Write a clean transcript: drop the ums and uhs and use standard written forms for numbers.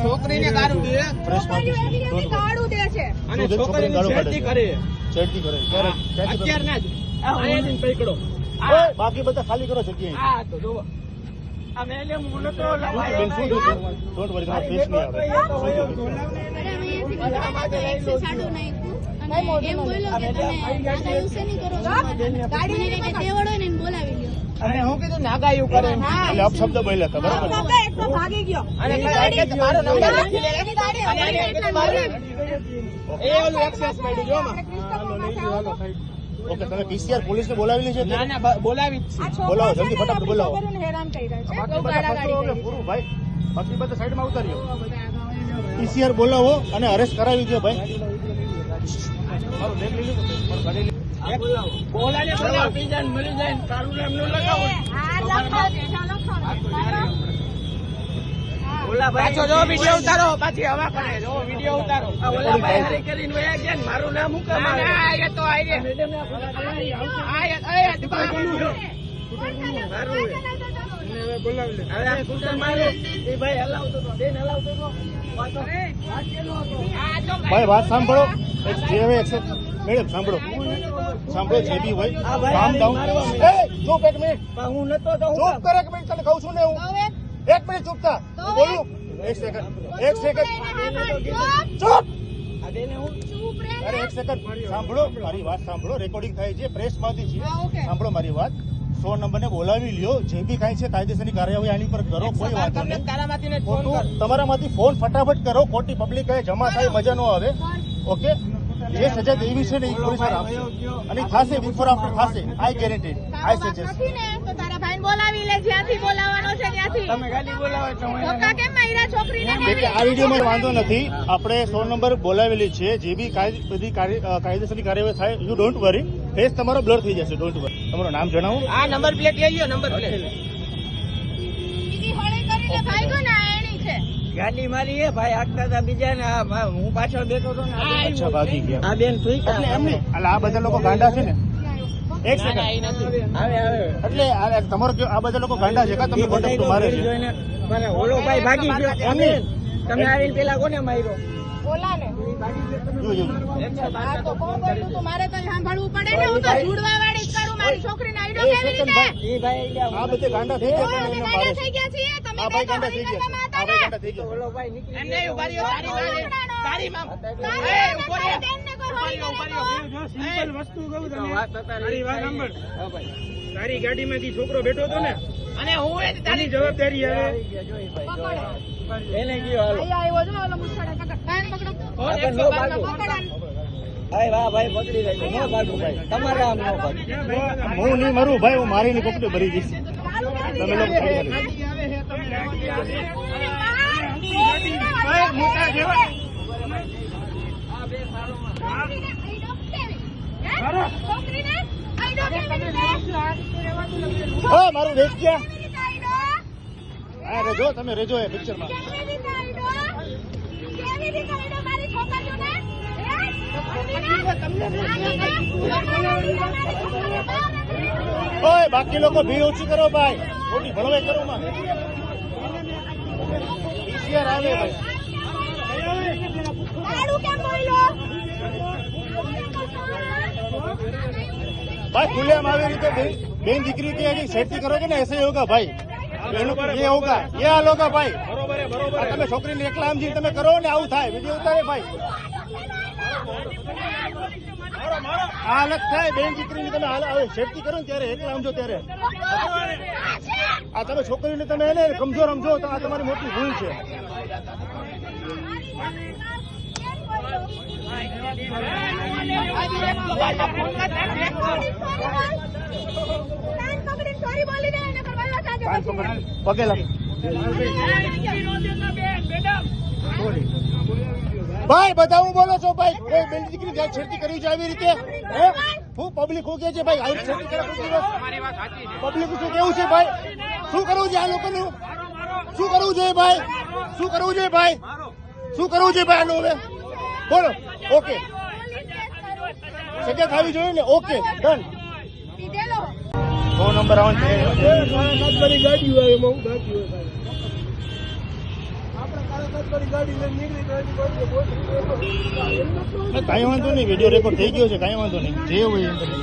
છોકરીને ગાળું દે, ગાળું દે છે અને છોકરીને છેડતી કરે. ક્યારે અત્યારના જ અહીંયાથી પકડો. બાકી બધા ખાલી કરો જગ્યાએ. આ તો જોવો આ મેલે મુનો તો બેન શું થયું? ડોન્ટ વરી, તમારો ફેસ નહીં આવે. અને હું કીધું નાગાયું કરે એટલે અપશબ્દ બોલ્યા હતા, બરાબર? ભાગી ગયો અને મારો નંબર લખી લે એ ઓલું એક્સેસ મળ્યું જો માં. ઓકે, તમે પીસીઆર પોલીસને બોલાવેલી છે? ના ના બોલાવી જ છે. બોલાવો, જલ્દી ફટાફટ બોલાવો. હેરાન કરી રહ્યા છે બાકી બધા પાછો હવે પૂરું ભાઈ, બાકી બધા સાઈડમાં ઉતાર્યો. પીસીઆર બોલાવો અને અરેસ્ટ કરાવી દો ભાઈ. મારું બેગ લઈ લીધું, મારું ગાડી લઈ બોલાને બોલાવો બીજાને મળી જાય ને તારું નામ ન લગાવો. પાછો જો વિડિયો ઉતારો, પાછી હવા કરે જો વિડિયો ઉતારો. આ ઓલા ભાઈ હરી કરીને વયા ગયા ને મારું નામ હું કેમ આવે? આ એ તો આઈ રે મેડમ ના આ દુકાન કોનું છે? મારું છે. હવે બોલાવી લે. હવે આ કુટર મારે એ ભાઈ હલાવતો તો બેન હલાવતો તો વાતો વાત કેનો હતો? આ જો ભાઈ વાત સાંભળો. જે હવે એક્સેપ્ટ મેડમ સાંભળો, સાંભળો જે બી હોય કામ ડાઉન. એ ચૂપ એક મિનિટ, હું નતો તો ચૂપ કર એક મિનિટ, તને કહું છું ને હું. એક મિનિટ ચૂપ થા, હું બોલું. એક સેકન્ડ ચૂપ. આ બેને હું અરે એક સેકન્ડ સાંભળો, મારી વાત સાંભળો. રેકોર્ડિંગ થાય છે, પ્રેસમાંથી છે. સાંભળો મારી વાત. 100 નંબરને બોલાવી લ્યો, જે બી કાંઈ છે કાયદેસરની કાર્યવાહી આની પર કરો, કોઈ વાંધો નહીં. તારામાંથી ને ફોન કર. તમારામાંથી ફોન ફટાફટ કરો, ખોટી પબ્લિક જમા થાય મજા ન આવે. ઓકે, જે સજા દેવી છે ને એ પોલીસ આપશે અને થશે, બિફોર આફ્ટર થશે. આઈ ગેરંટી, આઈ સજેસ્ટ. તો તારા ભાઈને બોલાવી લે, જ્યાંથી બોલાવવાનો છે ત્યાંથી. તમે ગાડી બોલાવો છો ધોકા કેમ માર્યા છોકરીને? એટલે આ વિડીયોમાં વાંધો નથી. આપણે 100 નંબર બોલાવેલી છે, જે બી બધી કાયદેસરની કાર્યવાહી થાય, યુ ડોન્ટ વરી. ફેસ તમારો બ્લર થઈ જશે, ડોન્ટ વરી. તમારું નામ જણાવો. આ નંબર પ્લેટ લઈ ગયો, નંબર પ્લેટ બીજી હોળી કરીને ભાગ્યો ને આ એની છે. ગાડી મારી હે ભાઈ, આગતા હતા બીજા ને હું પાછળ બેઠો હતો ને અચ્છા, ભાગી ગયા. આ બેન સુઈ એટલે એમને એટલે આ બધા લોકો ગાંડા છે ને? એક સેકન્ડ, આવે એટલે તમારો આ બધા લોકો ગાંડા છે કા? તમને કોન્ટેક્ટ મારે છે? મને ઓલો ભાઈ ભાગી ગયો. એમને તમે આવીને પેલા કોને માર્યો? બોલા ને જો આ તો કોણ બોલ્યું તું? મારે તો સાંભળવું પડે ને. હું તો જુડવા વાળી જ કરું. મારી છોકરીને આઈડો કેવી રીતે? એ ભાઈ આ બધે ગાંડા થઈ ગયા, પણ અમે એમને ગાંડા મારે થઈ ગયા છીએ. તમે આ બે ભાઈ તો ગાંડા થઈ ગયા છે. આ ભાઈ ગાંડા થઈ ગયા. ઓલો ભાઈ નીકળી એમને ઉભા રહ્યો. સારી માં સિમ્પલ વસ્તુ કહું તને. વાત તારી વાત સાંભળ. હા ભાઈ તારી ગાડીમાંથી છોકરો બેઠો હતો ને, અને હું તારી જવાબદારી હવે. એને ગયો હાલો આવ્યો જો ઓલો મુસળે પકડ. કાન પકડો. આગળ નો ભાગો. ભાઈ વાહ ભાઈ પકડી રાખજો, નો ભાગો ભાઈ, તમારે આમ નો ભાગો. હું નહીં મરું ભાઈ, હું મારી ની પકડી ભરી જઈશ. તમે લોકો મોટા જેવા મારું રેસ ક્યાં? હા રેજો, તમે રેજો એ પિક્ચરમાં. ઓય બાકી લોકો ભીડ ઓછી કરો ભાઈ, ખોટી ભળવાઈ કરો માં. પીસીઆર આવે ભાઈ. भाई खुले हम આવી રીતે બેન દીકરી की यदि सेफ्टी करोगे ना ऐसे ही होगा भाई, ये होगा, ये हाल होगा भाई. बरोबर તમે છોકરીને એકલા સમજીને તમે કરો ને આવું થાય, વિડીયો ઉતારે ભાઈ. આ હાલત થાય બેન દીકરીની, તમે સેફટી કરો ને ત્યારે એકલા સમજો ત્યારે. આ તમે છોકરીને તમે એને કમજોર સમજો તો આ તમારી મોટી ભૂલ છે. પગે લાગ ભાઈ, બધા હું બોલો છો ભાઈ? કોઈ બેન દીકરી છેડતી કરવી છે આવી રીતે? હું પબ્લિક શું કે છે ભાઈ? આવી છેડતી કરે પબ્લિક શું કેવું છે ભાઈ? શું કરવું છે આ લોકોનું? શું કરવું જોઈએ ભાઈ? શું કરવું જોઈએ ભાઈ? શું કરવું જોઈએ ભાઈ આનું હવે બોલો? ઓકે, સજા થવી જોઈએ ને? Okay done. 100 નંબર આવવાનું છે. ગાડી હોય એમાં હું બાકી હોય. કાંઈ વાંધો નહીં, વિડીયો રેકોર્ડ થઈ ગયો છે, કાંઈ વાંધો નહીં, જે હોય એમ તમે.